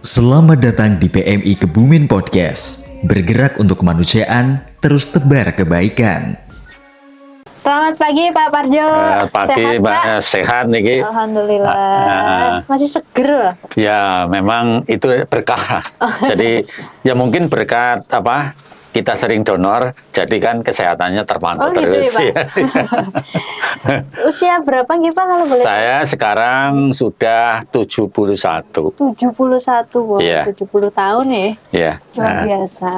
Selamat datang di PMI Kebumen Podcast. Bergerak untuk kemanusiaan, terus tebar kebaikan. Selamat pagi Pak Parjo. Pagi Sehat, Mbak, Pak? sehat nih. Alhamdulillah. Masih seger loh. Ya memang itu berkah. Jadi ya mungkin berkat apa kita sering donor, jadi kan kesehatannya terpantau terus. Gitu ya, Pak? Usia berapa nih Pak kalau boleh? Saya sekarang sudah 71. 71, Iya. 70 tahun ya. Ya. Luar biasa.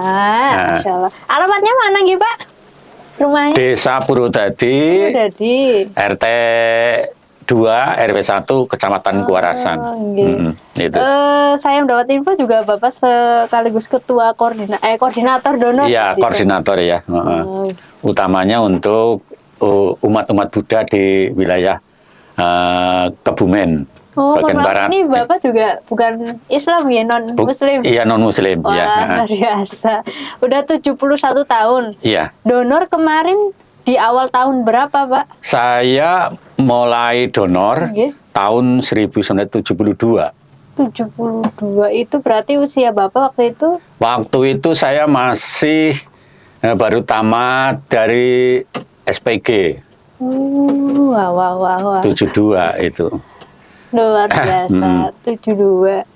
Masya Allah. Alamatnya mana nih Pak? Rumahnya? Desa Purwodadi, Jadi. RT 2 RW 1 Kecamatan Kuarasan. Itu. Saya mendapat info juga Bapak sekaligus ketua koordinator donor. Iya, gitu. koordinator ya. Utamanya untuk umat-umat Buddha di wilayah Kebumen, bagian kalau barat. ini Bapak juga bukan Islam ya, non-Muslim? Iya, non-Muslim. Wah, Ya. luar biasa. Udah 71 tahun. Iya. Donor kemarin di awal tahun berapa, Pak? Saya mulai donor Iya. tahun 1972. 72 itu berarti usia Bapak waktu itu? Waktu itu saya masih baru tamat dari SPG Wah. 72 itu. Luar biasa. 72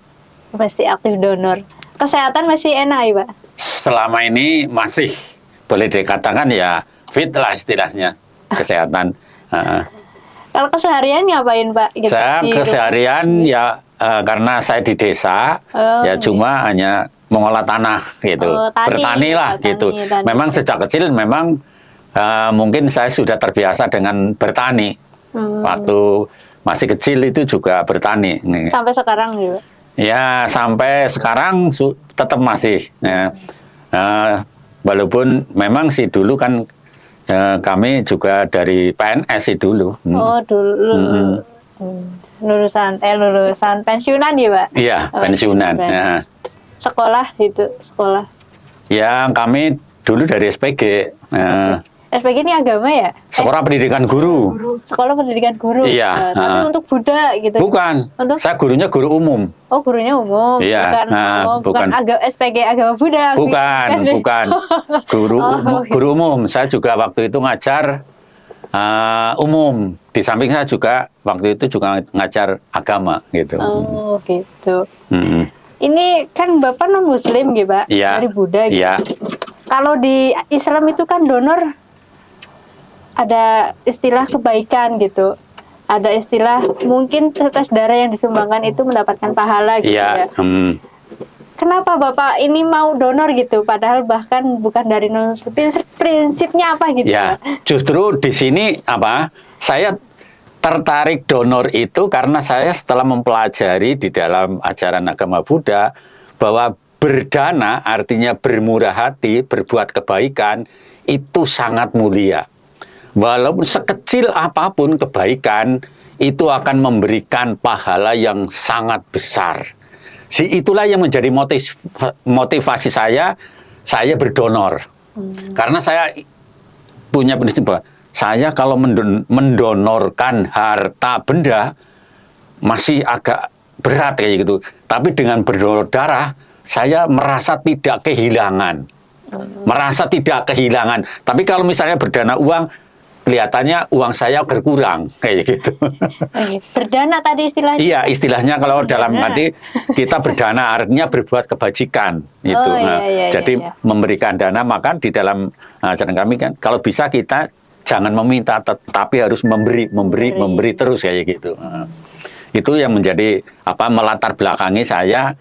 masih aktif donor. Kesehatan masih enak ya, Pak? Selama ini masih boleh dikatakan ya fit lah istilahnya kesehatan. Kalau keseharian ngapain, Pak? Gitu, Saya di keseharian ya karena saya di desa ya cuma hanya mengolah tanah gitu, bertani lah gitu. tani. Memang sejak kecil memang mungkin saya sudah terbiasa dengan bertani. Waktu masih kecil itu juga bertani. Sampai sekarang juga. Ya sampai sekarang tetap masih. Ya. Walaupun memang sih dulu kan kami juga dari PNS sih dulu. Oh, dulu. Lulusan pensiunan ya, Pak? Iya, pensiunan. Ya. Sekolah itu, sekolah. Ya, kami dulu dari SPG. SPG ini agama ya? Sekolah Pendidikan Guru. Sekolah Pendidikan Guru. Iya. Tapi untuk Buddha gitu. Bukan. Untuk? Saya gurunya guru umum. Oh, gurunya umum. Iya. Bukan SPG agama Buddha. Bukan. Gitu. Guru umum. Saya juga waktu itu ngajar umum. Di samping saya juga waktu itu juga ngajar agama gitu. Oh, gitu. Hmm. Ini kan Bapak non-Muslim gitu, Pak? Iya. Dari Buddha gitu. Iya. Kalau di Islam itu kan donor ada istilah kebaikan gitu. Ada istilah mungkin tetes darah yang disumbangkan itu mendapatkan pahala gitu Iya. ya. Kenapa Bapak ini mau donor gitu? Padahal bahkan bukan dari non-muslim. Prinsipnya apa gitu? Ya, Pak? justru di sini apa? Saya tertarik donor itu karena saya setelah mempelajari di dalam ajaran agama Buddha bahwa berdana artinya bermurah hati, berbuat kebaikan itu sangat mulia. Walaupun sekecil apapun kebaikan itu akan memberikan pahala yang sangat besar. Itulah yang menjadi motivasi saya berdonor. Karena saya punya prinsip bahwa saya kalau mendonorkan harta benda masih agak berat kayak gitu. Tapi dengan berdonor darah saya merasa tidak kehilangan. Tapi kalau misalnya berdana uang kelihatannya uang saya berkurang kayak gitu. Berdana tadi istilahnya? Iya, istilahnya kalau dalam arti kita berdana artinya berbuat kebajikan itu. Jadi memberikan dana, maka di dalam ajaran kami kan kalau bisa kita jangan meminta tetapi harus memberi terus kayak gitu. Itu yang menjadi melatar belakangi saya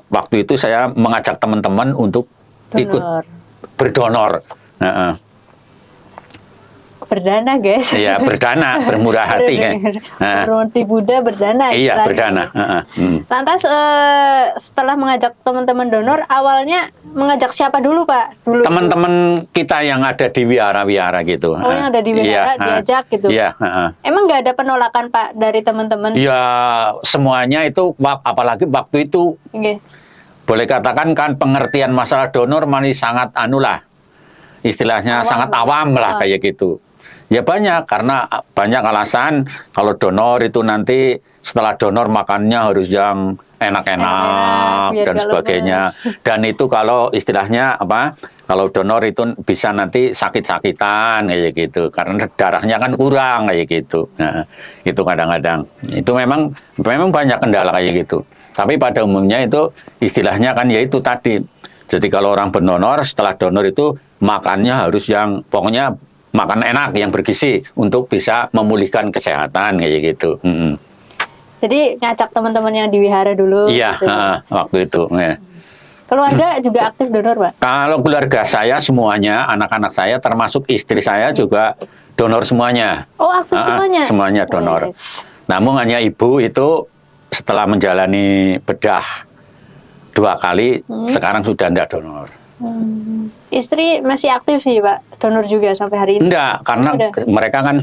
waktu itu saya mengajak teman-teman untuk ikut berdonor. Berdana guys. Iya, berdana, bermurah hati kan. Berhati Buddha berdana. Iya, berdana. Lantas setelah mengajak teman-teman donor, awalnya mengajak siapa dulu Pak? Teman-teman kita yang ada di wihara-wihara gitu. Oh, yang ada di wihara diajak gitu. Iya. Emang nggak ada penolakan Pak dari teman-teman? Ya, semuanya itu, apalagi waktu itu, boleh katakan kan pengertian masalah donor masih sangat istilahnya sangat awam lah kayak gitu. Ya banyak, karena banyak alasan kalau donor itu nanti setelah donor makannya harus yang enak-enak biar dan nggak sebagainya. Dan itu kalau istilahnya apa? Kalau donor itu bisa nanti sakit-sakitan kayak gitu, karena darahnya kan kurang kayak gitu. Nah, itu kadang-kadang itu memang banyak kendala kayak gitu. Tapi pada umumnya itu istilahnya kan ya itu tadi. Jadi kalau orang berdonor, setelah donor itu makannya harus yang pokoknya makan enak yang bergizi untuk bisa memulihkan kesehatan kayak gitu. Jadi ngajak teman-teman yang di wihara dulu. Iya, gitu. waktu itu. Ya. Keluarga juga aktif donor, Pak? Kalau keluarga saya semuanya, anak-anak saya termasuk istri saya juga donor semuanya. Oh, aktif semuanya? Semuanya donor. Yes. Namun hanya ibu itu setelah menjalani bedah 2 kali, sekarang sudah tidak donor. Istri masih aktif sih, Pak, donor juga sampai hari ini? Enggak, karena udah. mereka kan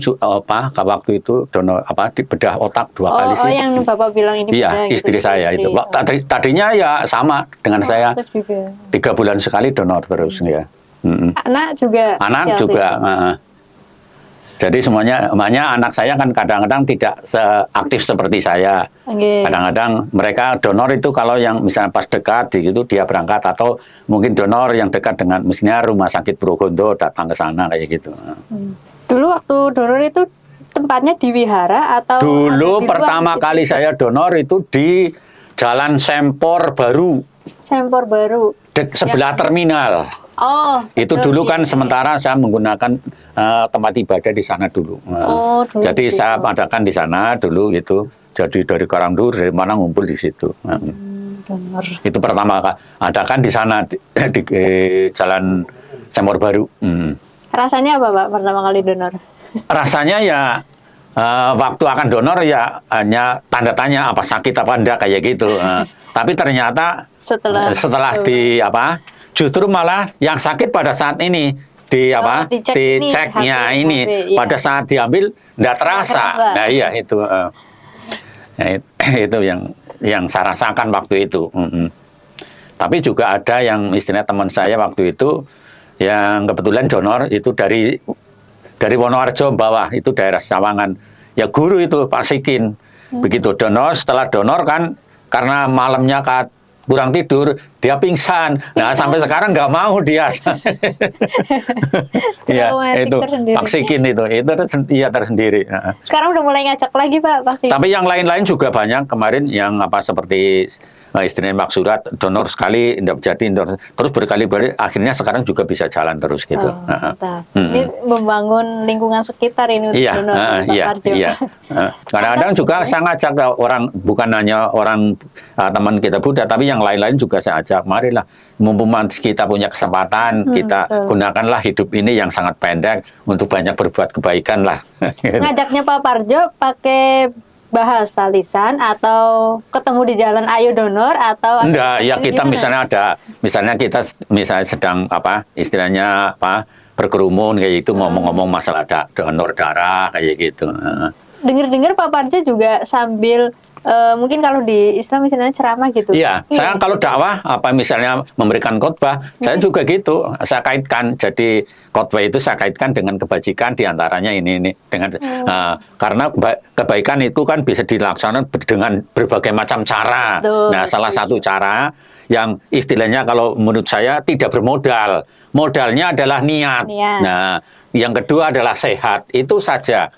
waktu itu donor di bedah otak 2 kali sih. Oh, yang Bapak bilang ini Iya, bedah gitu, istri saya istri. itu. Tadinya ya sama dengan saya. Aktif juga. 3 bulan sekali donor terus ya. Anak juga? Anak masih juga. aktif? Jadi makanya anak saya kan kadang-kadang tidak seaktif seperti saya. Oke. Kadang-kadang mereka donor itu kalau yang misalnya pas dekat gitu dia berangkat, atau mungkin donor yang dekat dengan misalnya rumah sakit Progondo datang ke sana kayak gitu. Dulu waktu donor itu tempatnya di wihara atau? Dulu ada di pertama luar, kali saya donor itu di Jalan Sempor Baru, Sempor Baru. sebelah terminal. Oh. Itu betul, dulu iya, kan iya. sementara saya menggunakan tempat ibadah di sana dulu. Oh, dulu Jadi gitu. saya adakan di sana dulu gitu. Jadi dari Karangdur dari mana ngumpul di situ. Donor. Itu pertama adakan di sana di Jalan Sempor Baru. Rasanya apa, Pak, pertama kali donor? Rasanya ya waktu akan donor ya hanya tanda tanya apa sakit apa enggak kayak gitu. Tapi ternyata setelah justru malah yang sakit pada saat ini diceknya ini iya. pada saat diambil enggak terasa. Nah iya itu itu yang saya rasakan waktu itu. Tapi juga ada yang istilahnya teman saya waktu itu yang kebetulan donor itu dari Wonoarjo bawah, itu daerah Sawangan. Ya guru itu Pak Sikin. Begitu donor, setelah donor kan karena malamnya kurang tidur, dia pingsan. Nah, sampai sekarang nggak mau dia. Iya, itu tersendiri. Pak Sikin itu iya tersendiri. Sekarang udah mulai ngajak lagi, Pak, pasti. Tapi yang lain-lain juga banyak kemarin yang seperti istilahnya Pak Surat donor sekali tidak jadi, terus berkali-kali akhirnya sekarang juga bisa jalan terus gitu. Oh, mantap. Ini membangun lingkungan sekitar ini untuk donor, Pak Parjo. Iya. Kadang-kadang juga saya ngajak orang, bukan hanya orang teman kita Buddha, tapi yang lain-lain juga saya ajak, marilah mumpung kita punya kesempatan, kita gunakanlah hidup ini yang sangat pendek untuk banyak berbuat kebaikan lah. Ngajaknya Pak Parjo pakai bahasa lisan atau ketemu di jalan ayo donor atau enggak, ya kita gimana? misalnya kita sedang istilahnya berkerumun kayak gitu, ngomong-ngomong masalah donor darah kayak gitu. Dengar-dengar Pak Parjo juga sambil mungkin kalau di Islam misalnya ceramah gitu. Iya, saya kalau dakwah misalnya memberikan khotbah, saya juga gitu. Saya kaitkan, jadi khotbah itu saya kaitkan dengan kebajikan, diantaranya ini dengan karena kebaikan itu kan bisa dilaksanakan dengan berbagai macam cara. Nah, salah satu cara yang istilahnya kalau menurut saya tidak bermodal. Modalnya adalah niat. Nah, yang kedua adalah sehat. Itu saja.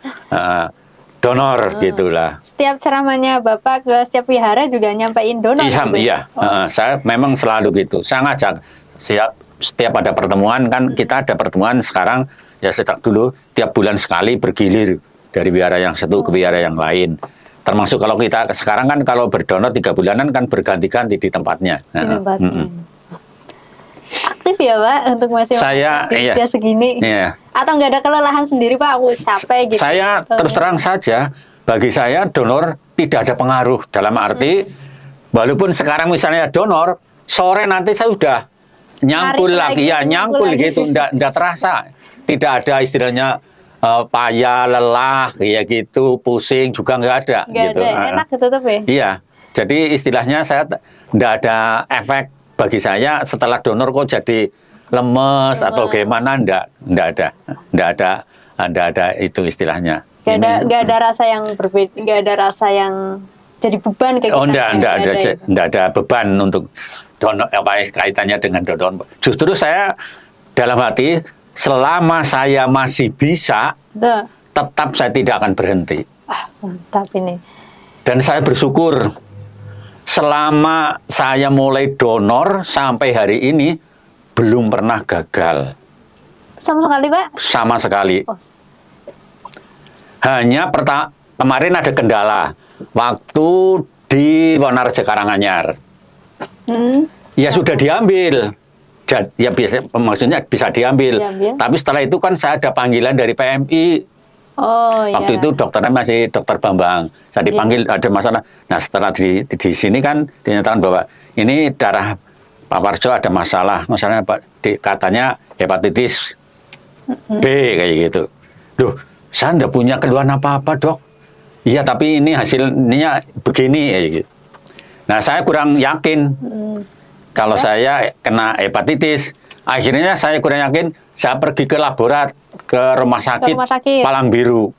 Donor gitulah. Setiap ceramahnya Bapak ke setiap wihara juga nyampein donor. Iya. Saya memang selalu gitu. Saya ngajak setiap ada pertemuan kan, kita ada pertemuan sekarang ya sejak dulu tiap bulan sekali bergilir dari wihara yang satu ke wihara yang lain. Termasuk kalau kita sekarang kan kalau berdonor 3 bulanan kan berganti-ganti di tempatnya. Di tempatnya. Aktif ya Pak untuk masih usia segini. Iya. Atau nggak ada kelelahan sendiri Pak, aku capek gitu. Saya terus terang saja, bagi saya donor tidak ada pengaruh dalam arti walaupun sekarang misalnya donor, sore nanti saya sudah nyangkul lagi, nyangkul gitu, enggak terasa. Tidak ada istilahnya payah, lelah, kayak gitu, pusing juga nggak ada. Nggak gitu. ada, enak gitu tuh ya? Iya, jadi istilahnya saya nggak ada efek bagi saya setelah donor kok jadi lemes atau gimana, nggak ada itu istilahnya. Nggak ada rasa yang berbeda, nggak ada rasa yang jadi beban ke kita. Enggak ada beban untuk donor apa kaitannya dengan donor. Justru saya dalam hati selama saya masih bisa, tetap saya tidak akan berhenti. Mantap ini. Dan saya bersyukur selama saya mulai donor sampai hari ini belum pernah gagal. Sama sekali, Pak? Sama sekali. Oh. Hanya kemarin ada kendala waktu di Wonorejo Karanganyar. Ya sudah diambil. Ya biasa, maksudnya bisa diambil. Tapi setelah itu kan saya ada panggilan dari PMI. Oh, waktu itu dokternya masih Dokter Bambang. Saya dipanggil ada masalah. Nah setelah di sini kan dinyatakan bahwa ini darah Pak Parjo ada masalah. Masalahnya katanya hepatitis B kayak gitu. Duh, saya enggak punya keluhan apa-apa, Dok. Iya, tapi ini hasilnya begini kayak gitu. Nah, saya kurang yakin kalau saya kena hepatitis. Akhirnya saya kurang yakin, saya pergi ke laborat, ke rumah sakit Palang Biru,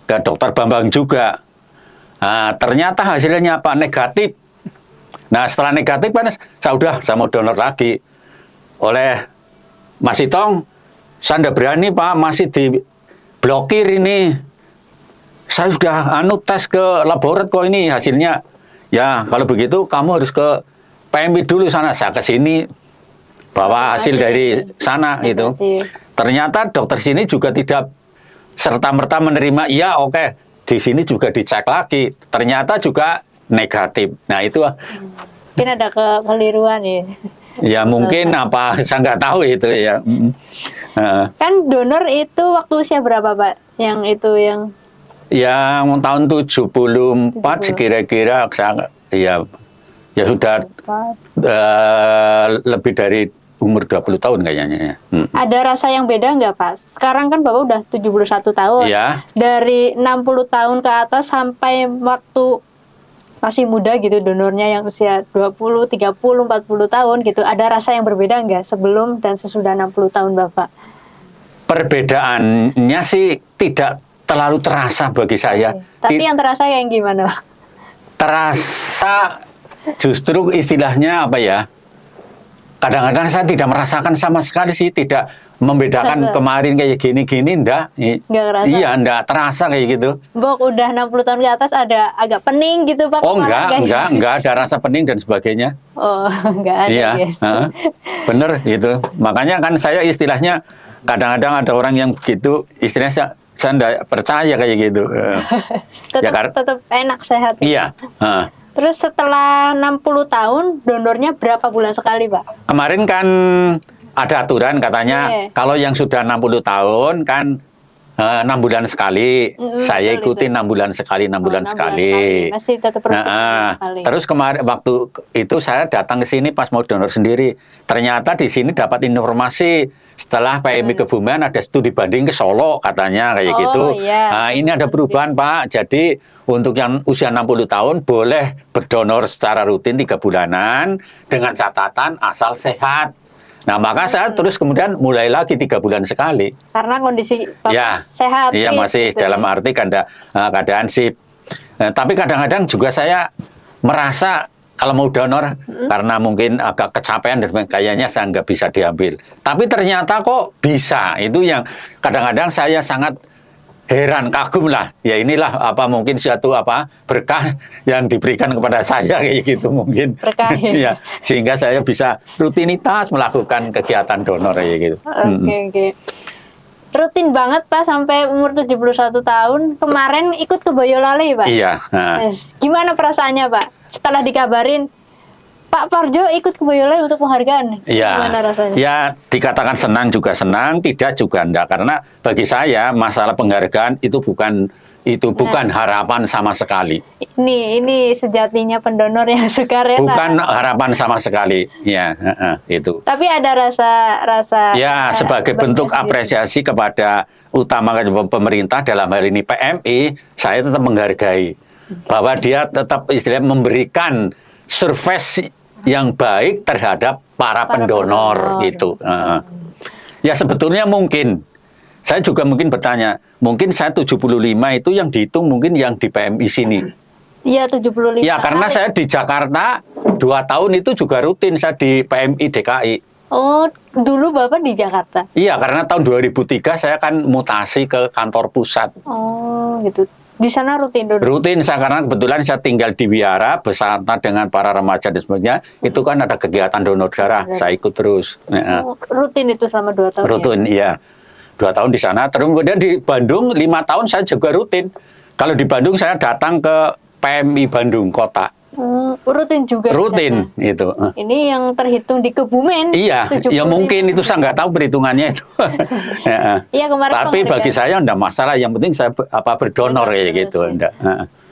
ke Dokter Bambang juga. Nah, ternyata hasilnya apa? Negatif. Nah, setelah negatif kan saya mau donor lagi. Oleh Mas Itong, saya tidak berani, Pak, masih diblokir ini. Saya sudah tes ke laborat kok ini hasilnya. Ya, kalau begitu kamu harus ke PMI dulu sana. Saya ke sini bawa hasil dari sana gitu. Ternyata dokter sini juga tidak serta-merta menerima. Iya, oke. Di sini juga dicek lagi. Ternyata juga negatif. Nah, itu mungkin ada kekeliruan ya. Ya mungkin apa saya nggak tahu itu ya. Kan donor itu waktu usia berapa, Pak? Yang tahun 74 kira-kira saya ya sudah lebih dari umur 20 tahun kayaknya ya. Ada rasa yang beda nggak, Pak? Sekarang kan Bapak udah 71 tahun. Ya. Dari 60 tahun ke atas sampai waktu masih muda gitu donornya yang usia 20, 30, 40 tahun gitu. Ada rasa yang berbeda nggak sebelum dan sesudah 60 tahun, Bapak? Perbedaannya sih tidak terlalu terasa bagi saya. Tapi yang terasa yang gimana, Pak? Terasa justru istilahnya apa ya? Kadang-kadang saya tidak merasakan sama sekali sih, tidak membedakan kemarin kayak gini-gini, enggak. Iya, enggak terasa kayak gitu. Bok, udah 60 tahun ke atas ada agak pening gitu, Pak? Oh, enggak ada rasa pening dan sebagainya. Oh, enggak ada. Iya, yes. Bener gitu. Makanya kan saya istilahnya kadang-kadang ada orang yang begitu, istilahnya saya enggak percaya kayak gitu. tetap enak, sehat. Iya. Terus setelah 60 tahun, donornya berapa bulan sekali, Pak? Kemarin kan ada aturan katanya kalau yang sudah 60 tahun kan 6 bulan sekali. Saya ikuti 6 bulan sekali, 6 bulan sekali. Masih tetap sekali. Terus kemarin waktu itu saya datang ke sini pas mau donor sendiri. Ternyata di sini dapat informasi setelah PMI Kebumen ada studi banding ke Solo katanya kayak gitu. Iya. Nah, ini ada perubahan, Pak. Jadi untuk yang usia 60 tahun boleh berdonor secara rutin 3 bulanan dengan catatan asal sehat. Nah, maka saya terus kemudian mulai lagi 3 bulan sekali. Karena kondisi Bapak sehat. Iya, masih gitu. dalam arti keadaan sip. Tapi kadang-kadang juga saya merasa kalau mau donor karena mungkin agak kecapean dan kayaknya saya nggak bisa diambil. Tapi ternyata kok bisa. Itu yang kadang-kadang saya sangat heran, kagum lah. Ya inilah mungkin suatu berkah yang diberikan kepada saya kayak gitu mungkin. Berkah ya. Sehingga saya bisa rutinitas melakukan kegiatan donor kayak gitu. Oke. Rutin banget, Pak, sampai umur 71 tahun. Kemarin ikut ke Boyolali, Pak. Iya. Gimana perasaannya, Pak? Setelah dikabarin Pak Parjo ikut ke Boyolali untuk penghargaan. Iya. Gimana rasanya? Ya, dikatakan senang juga senang, tidak juga enggak. Karena bagi saya masalah penghargaan itu bukan harapan sama sekali. Ini sejatinya pendonor yang suka rela. Bukan harapan sama sekali. Ya, itu. Tapi ada rasa ya, sebagai bentuk apresiasi kepada utama pemerintah dalam hal ini PMI, saya tetap menghargai bahwa dia tetap istilahnya memberikan service yang baik terhadap para pendonor gitu. Ya sebetulnya mungkin saya juga mungkin bertanya, mungkin saya 75 itu yang dihitung mungkin yang di PMI sini. Iya, 75 Ya, karena kali. saya di Jakarta 2 tahun itu juga rutin saya di PMI DKI. Oh, dulu Bapak di Jakarta. Iya, karena tahun 2003 saya kan mutasi ke kantor pusat. Oh, gitu. Di sana rutin dulu. Rutin saya karena kebetulan saya tinggal di Wihara beserta dengan para remaja dan sebagainya. Itu kan ada kegiatan donor darah, saya ikut terus. Ya. Oh, rutin itu selama 2 tahun. Ya? Rutin, iya. 2 tahun di sana. Terus kemudian di Bandung 5 tahun saya juga rutin. Kalau di Bandung saya datang ke PMI Bandung Kota. Rutin juga. di Rutin sana. itu. Ini yang terhitung di Kebumen. Iya, 75. ya mungkin itu saya nggak tahu perhitungannya itu. Ya. Iya, kemarin Tapi bagi penghargaan. saya enggak masalah. Yang penting saya berdonor Donor kayak terus, gitu. ya. Enggak.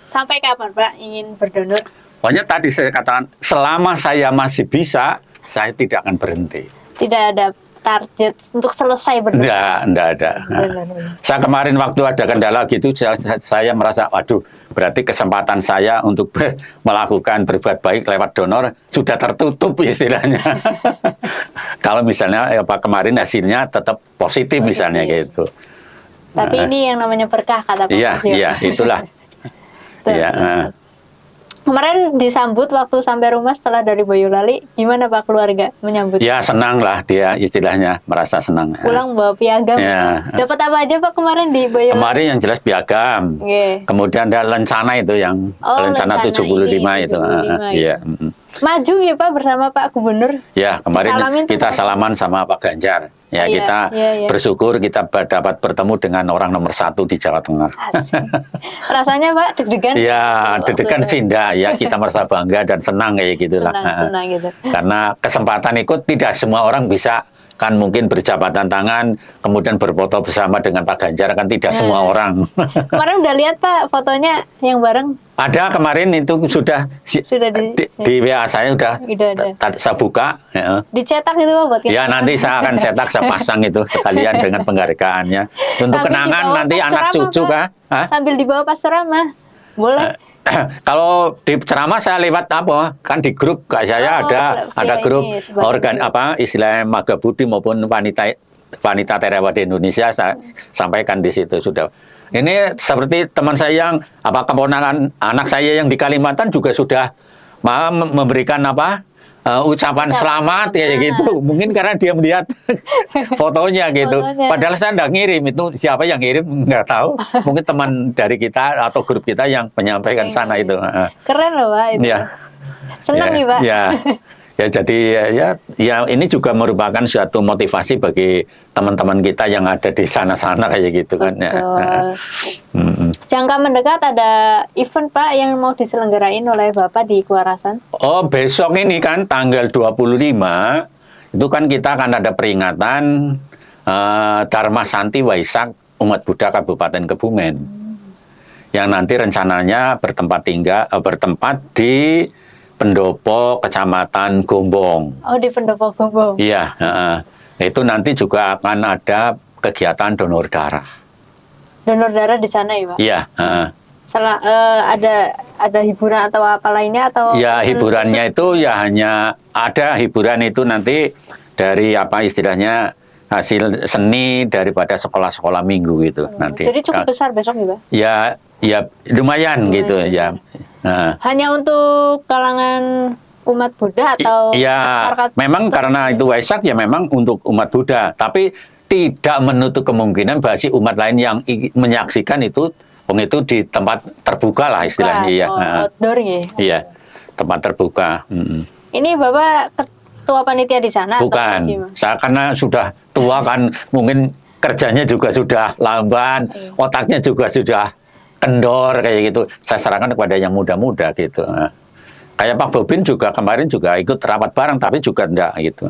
Sampai kapan Pak ingin berdonor? Pokoknya tadi saya katakan selama saya masih bisa, saya tidak akan berhenti. Tidak ada target untuk selesai berdonor. Enggak ada. Benar. Saya kemarin waktu ada kendala gitu, saya merasa, waduh, berarti kesempatan saya untuk melakukan berbuat baik lewat donor sudah tertutup istilahnya. Kalau misalnya kemarin hasilnya tetap positif misalnya gitu. Tapi ini yang namanya berkah kata Pak. Iya, Mas, ya? iya, itulah. Betul. Iya. Kemarin disambut waktu sampai rumah setelah dari Boyolali, gimana Pak keluarga menyambut? Ya senang lah dia istilahnya, merasa senang. Pulang bawa piagam. Ya. Dapat apa aja Pak kemarin di Boyolali? Kemarin yang jelas piagam. Oke. Kemudian ada lencana itu yang Oh, lencana lencana 75 ini, itu. 75 Iya. Maju ya Pak bersama Pak Gubernur. Ya, kemarin Disalamin tuh kita sama- salaman sama Pak Ganjar. Ya, Iya, kita iya. bersyukur kita dapat bertemu dengan orang nomor 1 di Jawa Tengah. Asik. Rasanya Pak deg-degan? Ya, Waktu deg-degan itu. sih enggak. Ya, kita merasa bangga dan senang kayak gitulah. Senang gitu. Karena kesempatan itu tidak semua orang bisa, kan mungkin berjabatan tangan, kemudian berfoto bersama dengan Pak Ganjar, kan tidak semua orang. Kemarin udah lihat Pak fotonya yang bareng? Ada kemarin itu sudah Sudah di WA saya udah ada. saya buka. Ya. Dicetak gitu Pak buat kita? Ya nanti saya akan cetak, saya pasang itu sekalian dengan penghargaannya. Untuk Sambil kenangan dibawa nanti pas anak ceramah, cucu Pak. kah? Hah? Sambil dibawa pas ceramah. Boleh? Kalau di ceramah saya lewat apa? Kan di grup Kak saya Oh, ada via grup ini, sebagai organ grup. istilahnya Maga Budi maupun wanita Therawada Indonesia saya sampaikan di situ sudah. Ini seperti teman saya yang keponakan anak saya yang di Kalimantan juga sudah memberikan ucapan selamat ya gitu. Mungkin karena dia melihat fotonya gitu. Fotonya. Padahal saya nggak ngirim, itu siapa yang ngirim nggak tahu. Mungkin teman dari kita atau grup kita yang menyampaikan sana itu. Keren loh Pak itu. Ya. Senang Ya, nih Pak. Ya. Ya jadi ya ini juga merupakan suatu motivasi bagi teman-teman kita yang ada di sana-sana kayak gitu kan. Ya. Betul. Jangka mendekat ada event Pak yang mau diselenggarain oleh Bapak di Kuarasan. Oh, besok ini kan tanggal 25 itu kan kita akan ada peringatan Dharma Santi Waisak Umat Buddha Kabupaten Kebumen. Yang nanti rencananya bertempat di Pendopo Kecamatan Gombong. Oh, di Pendopo Gombong. Iya, itu nanti juga akan ada kegiatan donor darah. Donor darah di sana ya Pak? Iya, ada hiburan atau apa lainnya atau? ya hiburannya itu ya hanya ada hiburan itu nanti dari istilahnya hasil seni daripada sekolah-sekolah minggu gitu nanti. Jadi cukup besar besok ya Pak? Ya lumayan gitu ya. Hanya untuk kalangan umat Buddha atau Ya, masyarakat memang tertentu? karena itu Waisak ya memang untuk umat Buddha, tapi tidak menutup kemungkinan bahwa si umat lain yang menyaksikan itu di tempat terbuka lah istilahnya. Bukan. Iya. Outdoor ya? Iya, tempat terbuka. Ini Bapak ketua panitia di sana? Bukan, Atau gimana? saya karena sudah tua kan mungkin kerjanya juga sudah lamban, otaknya juga sudah kendor kayak gitu. Saya sarankan kepada yang muda-muda gitu. Kayak Pak Bobin juga kemarin juga ikut rapat bareng, tapi juga enggak gitu.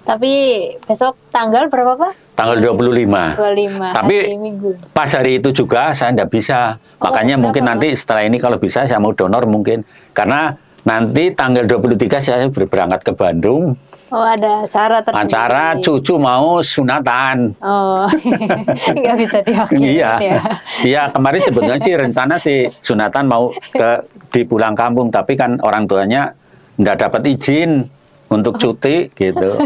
Tapi besok tanggal berapa Pak? Tanggal 25. 25, Tapi hari Minggu. pas hari itu juga saya enggak bisa. Makanya kenapa, mungkin Pak? nanti setelah ini kalau bisa saya mau donor mungkin. Karena nanti tanggal 23 saya berangkat ke Bandung. Oh, ada acara tersendiri. Acara cucu mau sunatan. Oh, nggak bisa diwakili Iya, ya. iya kemarin sebetulnya sih rencana si sunatan mau di pulang kampung, tapi kan orang tuanya nggak dapat izin. untuk cuti gitu.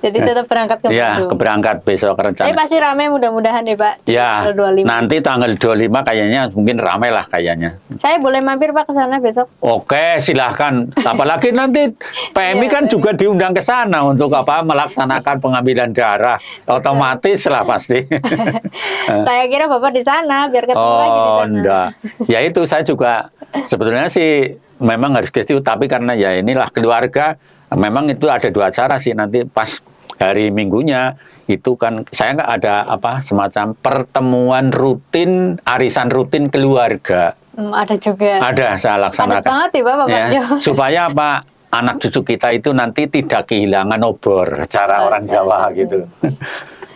Jadi tetap berangkat ke Ya, Bandung. keberangkat besok Tapi rencana. pasti ramai mudah-mudahan ya Pak. Ya, Tanggal 25. nanti tanggal 25 kayaknya mungkin ramai lah kayaknya. Saya boleh mampir Pak ke sana besok. Oke, silahkan. Apalagi nanti PMI Iya, kan juga diundang ke sana untuk apa melaksanakan pengambilan darah. Otomatis lah pasti. Saya kira Bapak di sana biar ketemu lagi di Oh, sana. enggak. Ya itu saya juga sebetulnya sih memang harus ke situ, tapi karena ya inilah keluarga, memang itu ada 2 acara sih nanti pas hari Minggunya itu kan saya nggak ada apa semacam pertemuan rutin, arisan rutin keluarga. Ada juga. Ada saya laksanakan. Padat banget ya Bapak Ya, Jo. supaya apa anak cucu kita itu nanti tidak kehilangan obor cara orang Jawa gitu.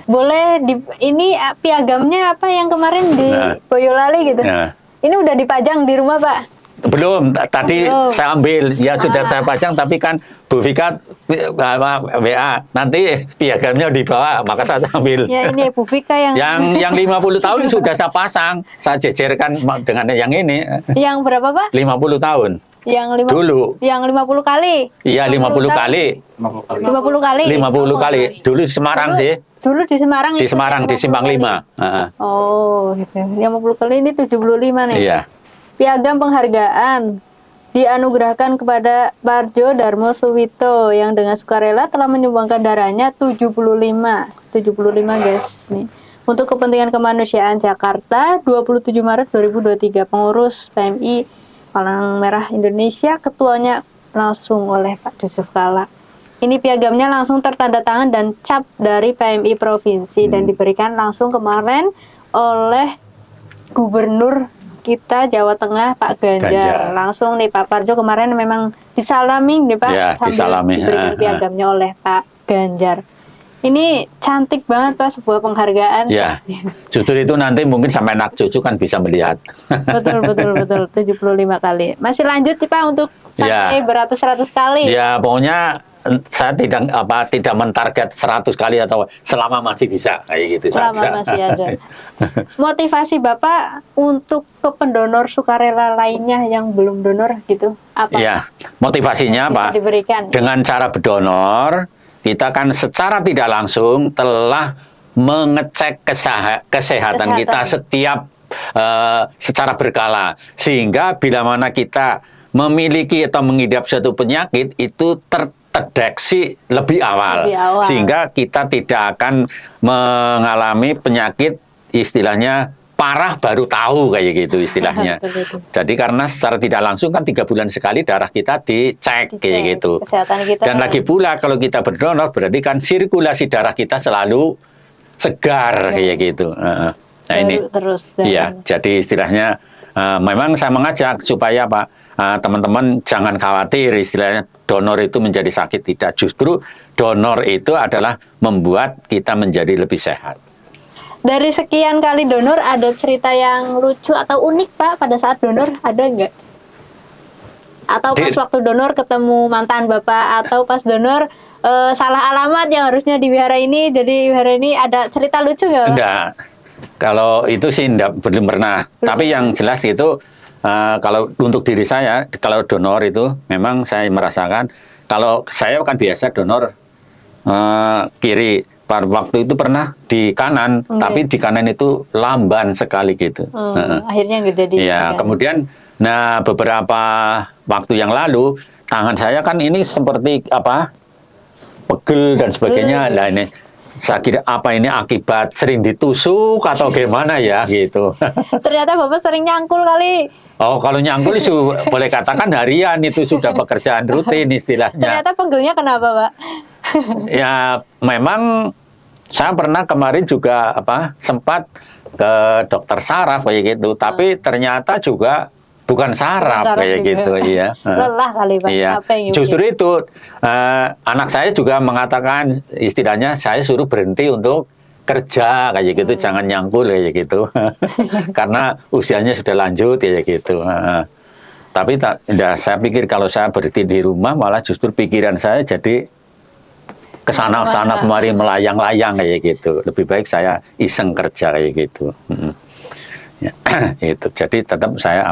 Boleh ini piagamnya apa yang kemarin di Nah. Boyolali gitu. Nah. Ini udah dipajang di rumah Pak. Belum, tadi Belum. saya ambil, ya sudah saya pajang, tapi kan Bu Vika WA, nanti piagamnya dibawa, maka saya ambil. Ya ini Bu Vika Yang 50 tahun sudah saya pasang, saya jejerkan dengan yang ini, yang berapa Pak? 50 tahun. Yang Dulu. Yang 50 kali. Iya, 50 kali. 50 kali. 50 kali. Dulu di Semarang sih, Dulu di Semarang di itu Semarang, di 50 Simpang kali. 5. Oh, gitu. Yang 50 kali ini 75 nih. Iya. Piagam penghargaan dianugerahkan kepada Parjo Darmo Suwito yang dengan sukarela telah menyumbangkan darahnya 75 guys nih. Untuk kepentingan kemanusiaan Jakarta 27 Maret 2023 pengurus PMI Palang Merah Indonesia ketuanya langsung oleh Pak Yusuf Kala. Ini piagamnya langsung tertanda tangan dan cap dari PMI provinsi dan diberikan langsung kemarin oleh Gubernur kita Jawa Tengah Pak Ganjar. Ganjar. Langsung nih Pak Parjo kemarin memang disalami nih Pak. Ya, sambil disalami. diberikan piagamnya oleh Pak Ganjar. Ini cantik banget Pak sebuah penghargaan. Ya, justru itu nanti mungkin sampai anak cucu kan bisa melihat. Betul 75 kali. Masih lanjut nih Pak untuk sampai Ya. beratus-ratus kali. Ya, pokoknya saya tidak mentarget 100 kali atau selama masih bisa kayak gitu Selama saja. masih ada. Motivasi Bapak untuk ke pendonor sukarela lainnya yang belum donor gitu apa? Ya, motivasinya Bisa Pak, diberikan. dengan cara berdonor kita kan secara tidak langsung telah mengecek kesehatan kita setiap secara berkala, sehingga bila mana kita memiliki atau mengidap suatu penyakit itu terdeteksi lebih awal, sehingga kita tidak akan mengalami penyakit istilahnya parah baru tahu kayak gitu istilahnya. Betul. Jadi karena secara tidak langsung kan 3 bulan sekali darah kita dicek kayak gitu. Kesehatan kita. Dan lagi pula kalau kita berdonor berarti kan sirkulasi darah kita selalu segar kayak gitu. Nah ini. Terus. Iya, jadi istilahnya memang saya mengajak supaya Pak teman-teman jangan khawatir istilahnya donor itu menjadi sakit, tidak. Justru donor itu adalah membuat kita menjadi lebih sehat. Dari sekian kali donor ada cerita yang lucu atau unik Pak pada saat donor ada nggak? Atau pas waktu donor ketemu mantan Bapak atau pas donor salah alamat yang harusnya di wihara ini jadi wihara ini ada cerita lucu nggak Pak? Enggak. Kalau itu sih belum pernah. Tapi yang jelas itu kalau untuk diri saya, kalau donor itu memang saya merasakan, kalau saya kan biasa donor kiri. Pada waktu itu pernah di kanan, tapi di kanan itu lamban sekali gitu. Akhirnya nggak jadi. Ya, kemudian, beberapa waktu yang lalu tangan saya kan ini seperti apa, pegel dan sebagainya. Nah ini, saya kira apa ini akibat sering ditusuk atau gimana ya gitu. Ternyata Bapak sering nyangkul kali. Oh, kalau nyangkul itu boleh katakan harian itu sudah pekerjaan rutin istilahnya. Ternyata pegelnya kenapa Pak? Ya, memang saya pernah kemarin juga sempat ke dokter saraf kayak gitu, tapi ternyata juga bukan saraf kayak juga. Gitu, iya. Lelah kali Pak. Iya. Justru itu anak saya juga mengatakan istilahnya saya suruh berhenti untuk kerja kayak gitu, jangan nyangkul kayak gitu, karena usianya sudah lanjut kayak gitu. Tapi saya pikir kalau saya berhenti di rumah malah justru pikiran saya jadi kesana-sana kemari melayang-layang kayak gitu. Lebih baik saya iseng kerja kayak gitu. Ya, itu. Jadi tetap saya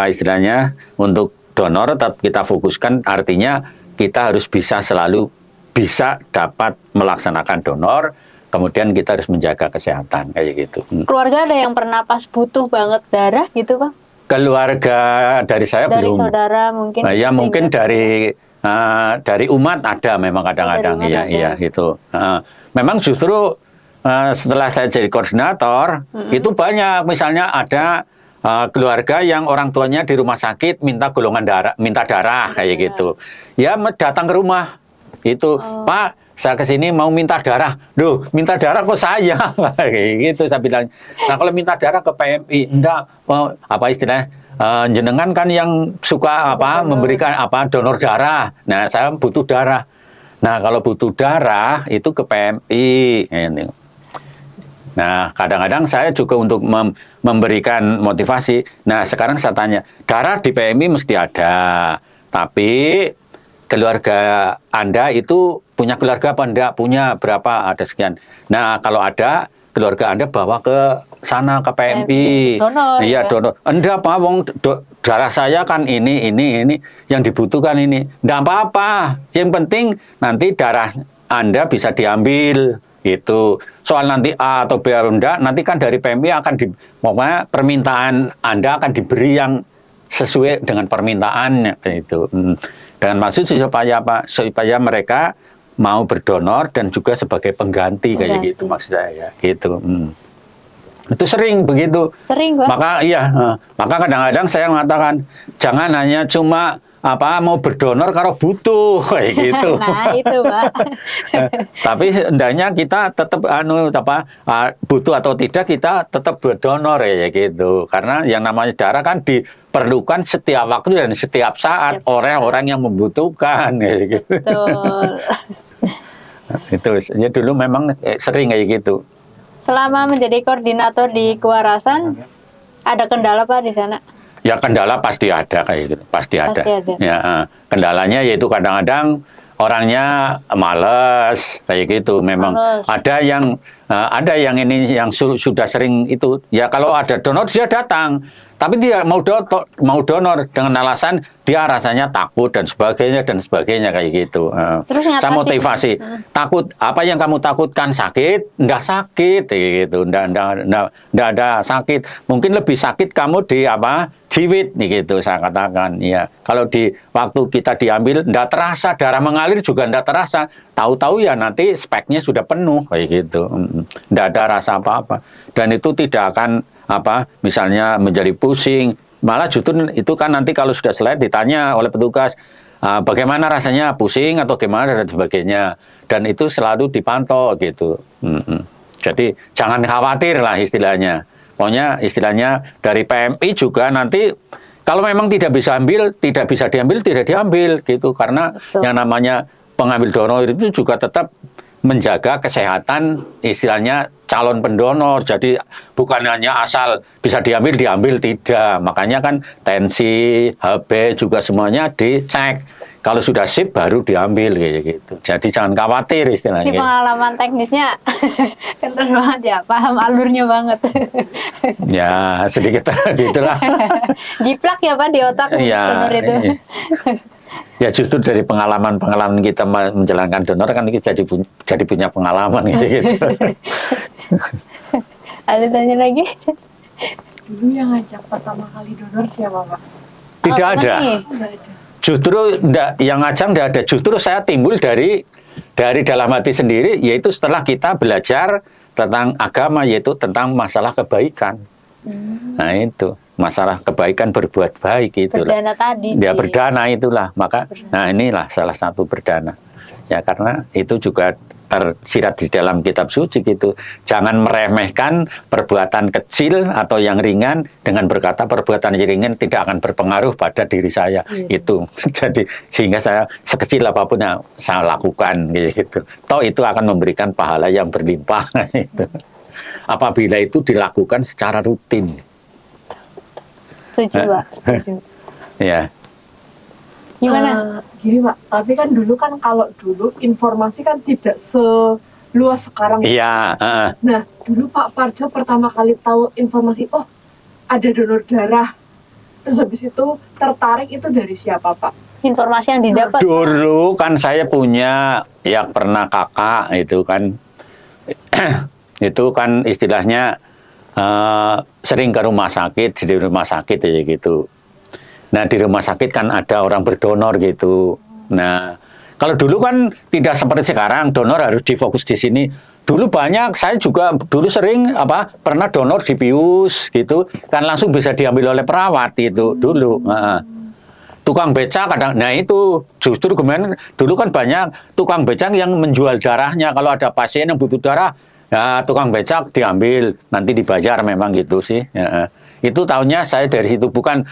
istilahnya untuk donor tetap kita fokuskan, artinya kita harus bisa selalu bisa dapat melaksanakan donor, kemudian kita harus menjaga kesehatan kayak gitu. Keluarga ada yang pernah pas butuh banget darah gitu Bang? Keluarga dari saya Dari belum. saudara mungkin? Nah, ya mungkin sehingga- dari umat ada memang kadang-kadang, Dari umat iya ada. gitu. Memang justru setelah saya jadi koordinator itu banyak, misalnya ada keluarga yang orang tuanya di rumah sakit minta golongan darah, minta darah kayak gitu. Ya datang ke rumah itu, Pak, saya kesini mau minta darah. Duh, minta darah kok saya? Kayak gitu saya bilang. Nah, kalau minta darah ke PMI, enggak, apa istilahnya? Jenengan kan yang suka memberikan donor darah. Nah, saya butuh darah. Nah, kalau butuh darah itu ke PMI. Ini. Nah, kadang-kadang saya juga untuk memberikan motivasi. Nah, sekarang saya tanya, darah di PMI mesti ada, tapi keluarga Anda itu punya keluarga apa enggak? Punya berapa? Ada sekian. Nah, kalau ada keluarga Anda bawa ke sana ke PMI. Donor, Iya, ya. donor. Enggak apa, wong darah saya kan ini yang dibutuhkan ini. Enggak apa-apa. Yang penting nanti darah Anda bisa diambil gitu. Soal nanti A atau B atau enggak, nanti kan dari PMI akan pokoknya permintaan Anda akan diberi yang sesuai dengan permintaannya itu. Dengan maksud supaya apa? Supaya mereka mau berdonor dan juga sebagai pengganti kayak gitu maksud saya gitu. Itu sering begitu. Sering, Bang. Maka maka kadang-kadang saya mengatakan jangan hanya cuma mau berdonor kalau butuh kayak gitu. Nah, itu, Pak. Tapi hendaknya kita tetap butuh atau tidak kita tetap berdonor ya gitu. Karena yang namanya darah kan diperlukan setiap waktu dan setiap saat oleh orang yang membutuhkan kayak gitu. Betul. Itu ya dulu memang sering kayak gitu. Selama menjadi koordinator di Kewarasan, ada kendala Pak di sana? Ya kendala pasti ada kayak gitu, pasti ada. ada. Ya, kendalanya yaitu kadang-kadang orangnya malas kayak gitu. Memang Males. ada yang ini yang sudah sering itu. Ya kalau ada donor dia datang, tapi dia mau donor dengan alasan dia rasanya takut dan sebagainya kayak gitu. Terus Saya ngatasin. motivasi, takut apa yang kamu takutkan sakit? Enggak sakit kayak gitu. Enggak ada sakit. Mungkin lebih sakit kamu di jiwit nih gitu saya katakan ya. Kalau di waktu kita diambil enggak terasa, darah mengalir juga enggak terasa. Tahu-tahu ya nanti speknya sudah penuh kayak gitu. Enggak ada rasa apa-apa. Dan itu tidak akan misalnya menjadi pusing. Malah justru itu kan nanti kalau sudah selesai ditanya oleh petugas bagaimana rasanya, pusing atau gimana dan sebagainya. Dan itu selalu dipantau gitu. Jadi jangan khawatir lah istilahnya. Pokoknya istilahnya dari PMI juga nanti kalau memang tidak bisa diambil, tidak diambil gitu. Karena Betul. yang namanya pengambil donor itu juga tetap menjaga kesehatan istilahnya calon pendonor. Jadi bukan hanya asal bisa diambil tidak. Makanya kan tensi, HB juga semuanya dicek. Kalau sudah sip baru diambil kayak gitu. Jadi jangan khawatir Ini istilahnya. pengalaman teknisnya keren banget ya, paham alurnya banget. Ya sedikit gitulah. Jiplak ya Pak di otak Iya, donor itu. iya. Ya justru dari pengalaman kita menjalankan donor kan kita jadi punya pengalaman kayak gitu. Ada tanya lagi? Dulu yang ngajak pertama kali donor siapa Pak? Tidak Oh, ada. nih. Enggak ada. Justru yang ngajak tidak ada. Justru saya timbul dari dalam hati sendiri, yaitu setelah kita belajar tentang agama, yaitu tentang masalah kebaikan. Nah itu masalah kebaikan, berbuat baik itulah. Berdana tadi. Ya sih. berdana itulah. Maka nah inilah salah satu berdana. Ya karena itu juga tersirat di dalam kitab suci gitu. Jangan meremehkan perbuatan kecil atau yang ringan dengan berkata perbuatan yang ringan tidak akan berpengaruh pada diri saya. Itu. Jadi sehingga saya sekecil apapun yang saya lakukan gitu. Toh itu akan memberikan pahala yang berlimpah gitu. Apabila itu dilakukan secara rutin. Setuju Pak, setuju. Ya. Gimana? Gini Pak, tapi kan dulu kan kalau dulu informasi kan tidak seluas sekarang. Iya, Nah, dulu Pak Parjo pertama kali tahu informasi, oh ada donor darah. Terus habis itu tertarik itu dari siapa Pak? informasi yang didapat? Dulu kan saya punya, ya pernah kakak itu kan, itu kan istilahnya sering ke rumah sakit, di rumah sakit ya gitu. Nah di rumah sakit kan ada orang berdonor gitu. Nah kalau dulu kan tidak seperti sekarang, donor harus difokus di sini. Dulu banyak, saya juga dulu sering pernah donor di bius gitu, kan langsung bisa diambil oleh perawat itu dulu. Tukang becak kadang, nah itu justru kemarin dulu kan banyak tukang becak yang menjual darahnya. Kalau ada pasien yang butuh darah, ya tukang becak diambil, nanti dibayar memang gitu sih. Itu tahunya saya dari situ, bukan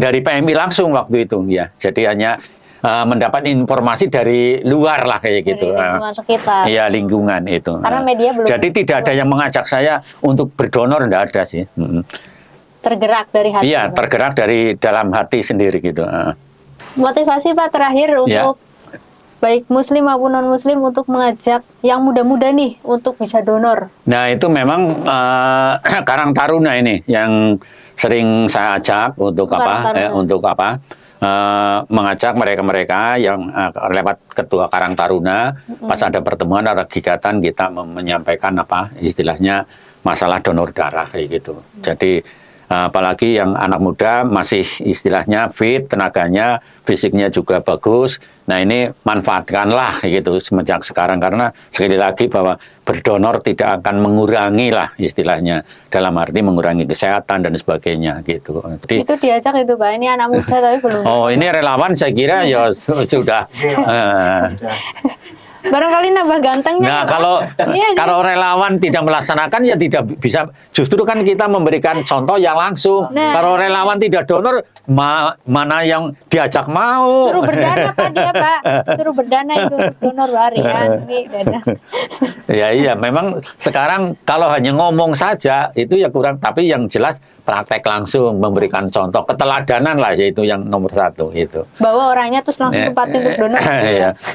dari PMI langsung waktu itu ya. Jadi hanya mendapat informasi dari luar lah kayak gitu. Dari lingkungan sekitar. Iya lingkungan itu. Karena media belum. Jadi tidak ada yang mengajak saya untuk berdonor, enggak ada sih. Tergerak dari hati. Iya, tergerak dari dalam hati sendiri gitu. Motivasi Pak terakhir untuk baik Muslim maupun non Muslim untuk mengajak yang muda-muda nih untuk bisa donor. Nah itu memang Karang Taruna ini yang sering saya ajak untuk mengajak mereka-mereka yang lewat ketua Karang Taruna, pas ada pertemuan, ada kegiatan, kita menyampaikan istilahnya masalah donor darah kayak gitu. Jadi apalagi yang anak muda masih istilahnya fit, tenaganya, fisiknya juga bagus. Nah ini manfaatkanlah gitu semenjak sekarang, karena sekali lagi bahwa berdonor tidak akan mengurangi lah istilahnya, dalam arti mengurangi kesehatan dan sebagainya gitu. Jadi, itu diajak itu Pak, ini anak muda tapi belum. Oh ini relawan saya kira ya sudah. Barangkali nambah gantengnya. Nah, Pak. kalau relawan tidak melaksanakan ya tidak bisa. Justru kan kita memberikan contoh yang langsung. Nah. Kalau relawan tidak donor, mana yang diajak mau? Suruh berdana Pak dia Pak. Suruh berdana itu donor harian. Ini dana. Iya, memang sekarang kalau hanya ngomong saja itu ya kurang. Tapi yang jelas praktek langsung, memberikan contoh, keteladanan lah, yaitu yang nomor satu itu. Bawa orangnya terus langsung tempatin untuk donor.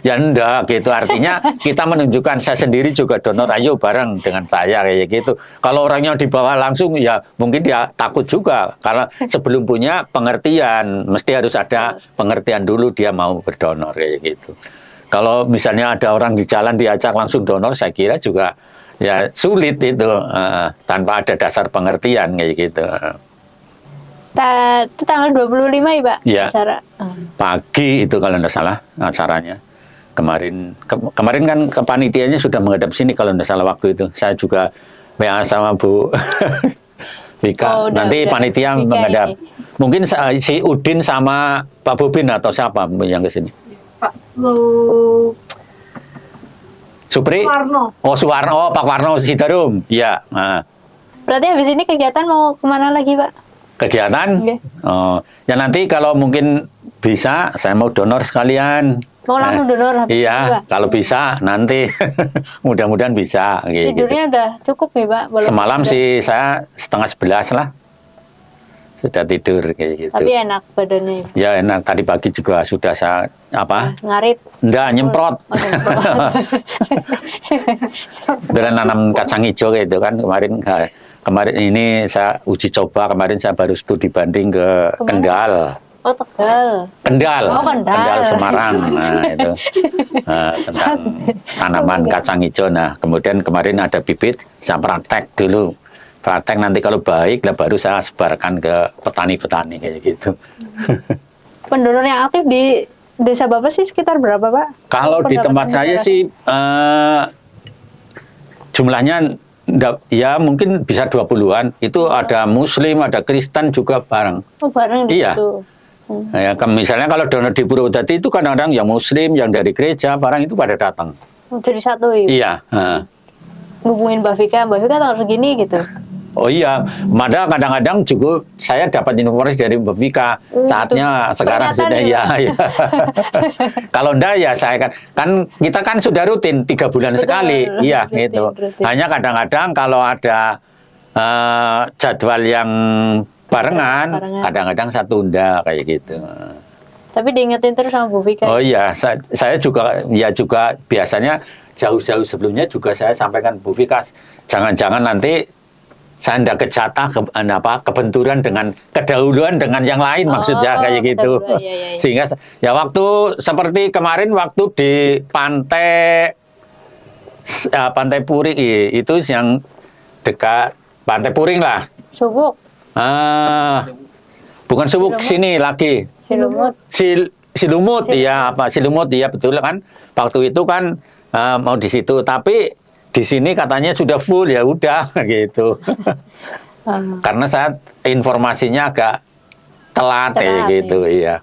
Ya enggak gitu, artinya kita menunjukkan saya sendiri juga donor, ayo bareng dengan saya kayak gitu. Kalau orangnya dibawa langsung ya mungkin dia takut juga, karena sebelum punya pengertian mesti harus ada pengertian dulu dia mau berdonor kayak gitu. Kalau misalnya ada orang di jalan diajak langsung donor, saya kira juga ya sulit itu tanpa ada dasar pengertian kayak gitu. Itu tanggal 25 ya Pak? Ya. Acara. Pagi itu kalau tidak salah acaranya. Kemarin kan kepanitianya sudah menghadap sini kalau tidak salah waktu itu. Saya juga WA sama Bu Vika. Nanti panitia Vika menghadap. ini. Mungkin si Udin sama Pak Bobin atau siapa yang ke sini? Pak Supri? Suwarno. Oh Suwarno, oh Pak Warno Sidarum. Iya. Nah. Berarti habis ini kegiatan mau kemana lagi Pak? Kegiatan? Oke. Oh, ya nanti kalau mungkin bisa, saya mau donor sekalian. Mau langsung donor habis Iya, ini, Pak? kalau bisa nanti mudah-mudahan bisa. Tidurnya udah cukup ya Pak? Belum Semalam udah. sih saya 10:30 lah sudah tidur kayak gitu. Tapi enak badannya. Ya enak, tadi pagi juga sudah saya Ngarit. enggak nyemprot. Oh, nyemprot. Beneran nanam kacang hijau gitu kan kemarin ini saya uji coba, kemarin saya baru studi banding ke Kemana? Kendal. Oh Tegal. Kendal, Oh, Kendal. Semarang. Nah, itu tentang tanaman kacang hijau. Nah, kemudian kemarin ada bibit, saya praktek dulu. Praktek nanti kalau baik, lah baru saya sebarkan ke petani-petani kayak gitu. Pendonor yang aktif di desa Bapak sih sekitar berapa Pak? Kalau di tempat saya sih jumlahnya ya mungkin bisa 20-an. Itu ada Muslim, ada Kristen juga bareng. Oh bareng di Iya. situ. Ya, misalnya kalau donor di Purwodadi itu kadang-kadang yang Muslim, yang dari gereja, barang itu pada datang. Jadi satu ya? Iya. Hubungin Mbak Vika tanggal segini gitu. Oh iya, malah kadang-kadang juga saya dapat informasi dari Mbak Vika. Saatnya sekarang Pernyataan sudah ya, ya. Kalau enggak ya saya kan kita kan sudah rutin 3 bulan Betul, sekali. Iya rutin, gitu. rutin. Hanya kadang-kadang kalau ada jadwal yang barengan, kadang-kadang saya tunda kayak gitu. Tapi diingetin terus sama Bu Vika. Oh iya, saya juga biasanya jauh-jauh sebelumnya juga saya sampaikan Bu Vika, jangan-jangan nanti saya ndak kejatah kebenturan dengan kedahuluan dengan yang lain maksudnya kayak gitu. kedahuluan, iya. Sehingga ya waktu seperti kemarin waktu di pantai Puri itu yang dekat Pantai Puring lah. Subuk, Bukan Subuk, sini lagi. Silumut. Silumut ya Silumut ya betul kan. Waktu itu kan mau di situ tapi di sini katanya sudah full ya udah gitu. Karena saya informasinya agak telat kayak gitu iya.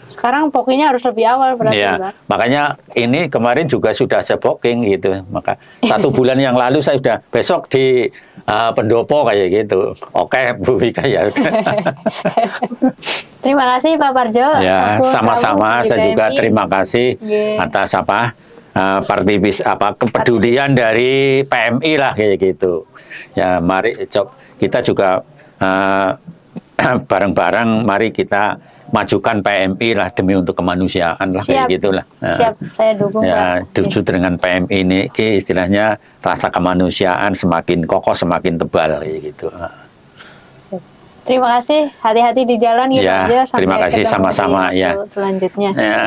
Sekarang bookingnya harus lebih awal berarti, Iya, Pak. makanya ini kemarin juga sudah saya booking gitu. Maka 1 bulan yang lalu saya sudah besok di Pendopo kayak gitu. Oke, Bu Wika ya udah. Terima kasih Pak Parjo. Ya, Aku sama-sama. tahu di Saya juga PMI. terima kasih Iya. atas kepedulian dari PMI lah kayak gitu. Ya, mari kita juga bareng-bareng mari kita majukan PMI lah demi untuk kemanusiaan lah kayak Siap. gitulah. Siap, saya dukung Ya, Pak. justru dengan PMI ini istilahnya rasa kemanusiaan semakin kokoh, semakin tebal kayak gitu. Terima kasih, hati-hati di jalan ya Ya, Pak Jo. Sampai terima kasih ketemu sama-sama, di ya. waktu selanjutnya. Ya.